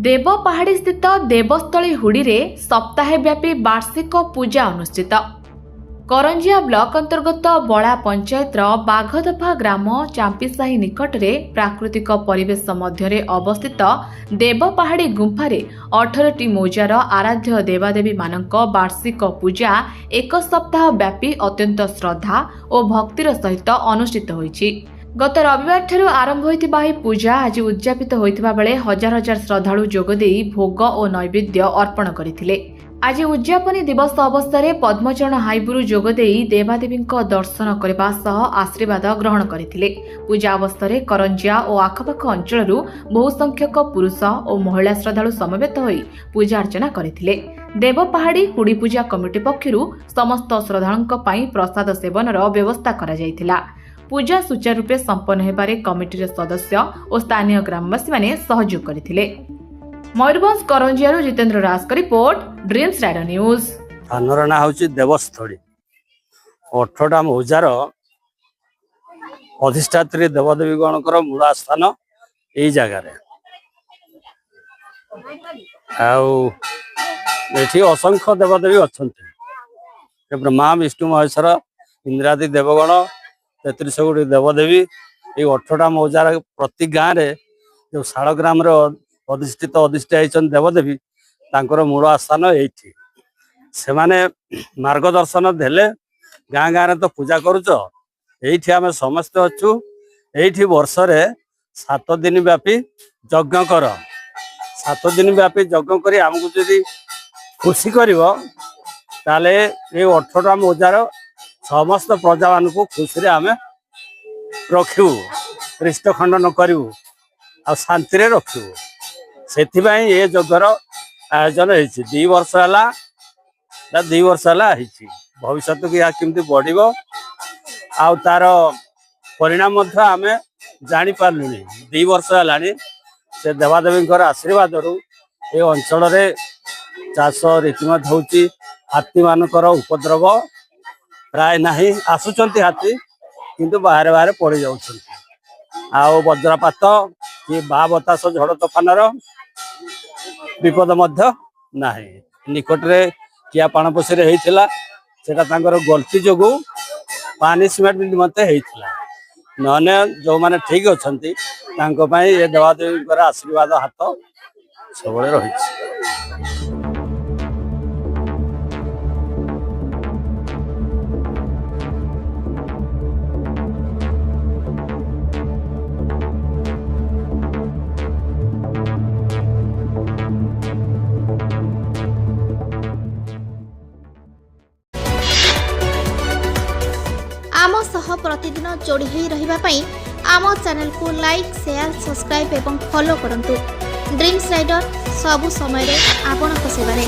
देवपाहाड़ी स्थित देवस्थली हुडी रे सप्ताहे व्यापी वार्षिक पूजा अनुष्ठित। करंजिया ब्लॉक अंतर्गत बड़ा पंचायत बाघदफा ग्राम चांपीसाही निकट में प्राकृतिक परिवेश मध्य अवस्थित देवपाहाड़ी गुंफारे 18टी मौजार आराध्य देवादेवी मानक वार्षिक पूजा एक सप्ताह व्यापी अत्यंत श्रद्धा और भक्तिर सहित अनुष्ठित होईछि। गत रविवार ठारू आरंभ होइतिबा ଏହି पूजा आज उद्यापित होइतिबा बेले हजार हजार श्रद्धालु जोगदेई भोग और नैवेद्य अर्पण करथिले। आज उद्यापनी दिवस अवसर पद्मचरण हाईबुरु जोगदेई देवादेवी दर्शन करने सह आशीर्वाद ग्रहण करथिले। पूजा अवसर करंजिया और आखपाख अंचलरू बहु संख्यक पुरुष और महिला श्रद्धालु समवेत होई पूजा अर्चना करथिले। देवपाहाड़ी हुडी पूजा कमिटी पक्षरु समस्त श्रद्धालुंक पई प्रसाद सेवनर व्यवस्था करा जायतिला। पूजा सुचारू रूपे संपन्न हेबारे कमिटीर सदस्य और स्थानीय ग्रामवासी माने सहयोग करथिले। मयूरभंज करंजियारू जितेंद्र राज का रिपोर्ट, ड्रीम्स राइडर न्यूज। थानर ना होची देवस्थली 18टा मौजार अधिष्ठात्री देवदेवी गणकर मूला स्थान यही जगार आठी असंख्य देवदेवी अच्छा ब्रह्मा विष्णु महेश्वर इंद्रादि देवगण 33 गुड़ी देवदेवी ये 18टा मौजार प्रति गाँव में जो शालग्राम अधिष्ठित देवदेवी तांकर मूल स्थान एठी से माने मार्गदर्शन देले गाँ गाँव तो पूजा करुच एठी आमे समस्त अच्छु एठी वर्ष रे 7 दिन व्यापी यज्ञ कर 7 दिन व्यापी यज्ञ करी हमको जदि खुशी करिवो ताले ये 18टा मौजार समस्त प्रजा मान को खुशी रे आमे रखिबू रिष्ट खंडन करिवू आ शांति रे रखिबू से ये यज्ञर आयोजन होती 2 वर्ष है 2 वर्ष है भविष्य को यह केमती बढ़ तार परिणाम आम जानी पार्लु 2 वर्ष है से देवादेवी आशीर्वाद ये अंचल चाष रीतिमत हो हाथी मानकर उपद्रव प्राय नहीं आसुंच हाथी किंतु बाहर बाहर पड़ जा वज्रपात कि बा बतास झड़ तोफान विपद मध्य नाही निकट रे किया पाणपोषी रे हेइथिला सेटा तांकर गलती जोगु पानिशमेंट निमंते हेइथिला नने जो माने ठीक अछंती तांको पई ए देवादेवी आशीर्वाद हाथ सबले रहिछि। आम सह प्रतिदिन जोड़ी होई रहिबा पई आम चैनल को लाइक शेयर सब्सक्राइब एवं फॉलो करंतु। ड्रीम्स राइडर सबु समय रे आपन को सेवा रे।